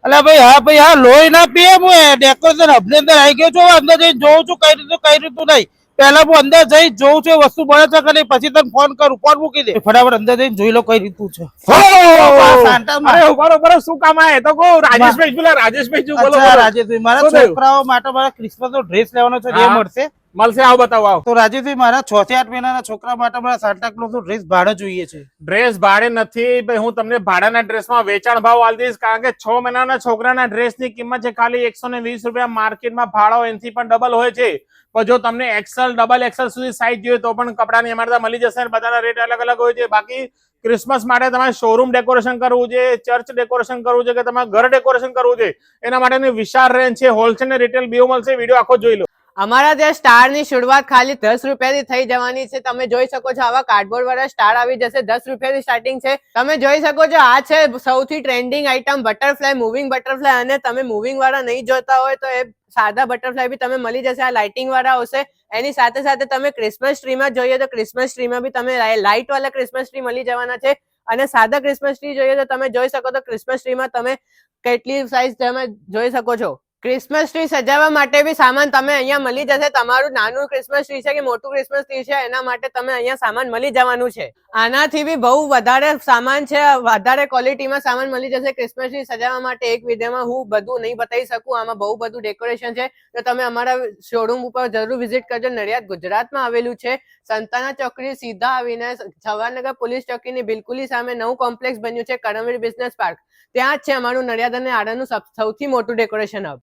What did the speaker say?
અલા ભાઈ હા લોહી ના પીએ હું ડેકોરેશન હબની અંદર આવી ગયો છું અંદર જઈને જોઉં છું કઈ રીતું નહીં પેલા હું અંદર જઈ જોઉં છું વસ્તુ બને છે કે નહીં પછી તને ફોન કરું ફોન મૂકી દે ફટાફટ અંદર જઈને જોઈ લો કઈ રીતું છે અરે બરોબર શું કામ આવે તો કહો રાજેશભાઈ પેલા રાજેશભાઈ શું બોલો રાજેશભાઈ મારા છોકરાઓ માટે મારા ક્રિસમસ નો ડ્રેસ લેવાનો છે એ મળશે મળશે આવો બતાવો આવો તો રાજેશભાઈ મારા 6 થી 8 મહિનાના છોકરા માટે મારા સાન્ટા ક્લોઝ નો ડ્રેસ ભાડે જોઈએ છે ડ્રેસ ભાડે નથી ભાઈ હું તમને ભાડાના ડ્રેસમાં વેચાણ ભાવ આલી દઈશ કારણ કે 6 મહિનાના છોકરાના ડ્રેસની કિંમત છે ખાલી 120 રૂપિયા માર્કેટમાં ભાડો એનથી પણ ડબલ હોય છે પણ જો તમને એક્સેલ ડબલ એક્સેલ સુધી સાઈઝ જોઈએ તો પણ કપડાની અમારે ત્યાં મળી જશે બધાના રેટ અલગ અલગ હોય છે બાકી ક્રિસમસ માટે તમારે શોરૂમ ડેકોરેશન કરવું છે ચર્ચ ડેકોરેશન કરવું છે કે તમારે ઘર ડેકોરેશન કરવું છે એના માટેની વિશાળ રેન્જ છે હોલસેલ ને રિટેલ બેવ મળશે વિડીયો આખો જોઈ લો અમારા ત્યાં સ્ટાર ની શરૂઆત ખાલી 10 રૂપિયાથી થઈ જવાની છે તમે જોઈ શકો છો આવા કાર્ડબોર્ડ વાળા સ્ટાર આવી જશે 10 રૂપિયાથી સ્ટાર્ટિંગ છે તમે જોઈ શકો છો આ છે સૌથી trending item butterfly moving butterfly અને તમે મૂવિંગ વાળા નહીં જોતા હોય તો એ સાદા બટરફ્લાય બી તમે મળી જશે આ લાઇટિંગ વાળા આવશે એની સાથે સાથે તમે ક્રિસમસ ટ્રીમાં જોઈએ તો ક્રિસમસ ટ્રીમાં બી તમે લાઇટ વાળા ક્રિસમસ ટ્રી મળી જવાના છે અને સાદા ક્રિસમસ ટ્રી જોઈએ તો તમે જોઈ શકો તો ક્રિસમસ ટ્રીમાં તમે કેટલી સાઈઝ તમે જોઈ શકો છો ક્રિસમસ ટ્રી સજાવવા માટે બી સામાન તમે અહીંયા મળી જશે તમારું નાનું ક્રિસમસ ટ્રી છે કે મોટું ક્રિસમસ ટ્રી છે એના માટે તમે અહીંયા સામાન મળી જવાનું છે આનાથી બી બહુ વધારે સામાન છે વધારે ક્વોલિટીમાં સામાન મળી જશે ક્રિસમસ ટ્રી સજાવવા માટે એક વિડીયોમાં હું બધું નહીં બતાવી શકું આમાં બહુ બધું ડેકોરેશન છે તો તમે અમારા શોરૂમ ઉપર જરૂર વિઝિટ કરજો નડિયાદ ગુજરાતમાં આવેલું છે સંતાના ચોકડી સીધા આવીને જવાહરનગર પોલીસ ચોકીની બિલકુલ સામે નવું કોમ્પ્લેક્સ બન્યું છે કરમવીર બિઝનેસ પાર્ક ત્યાં જ છે અમારું નડિયાદ અને આણંદનું સૌથી મોટું ડેકોરેશન હબ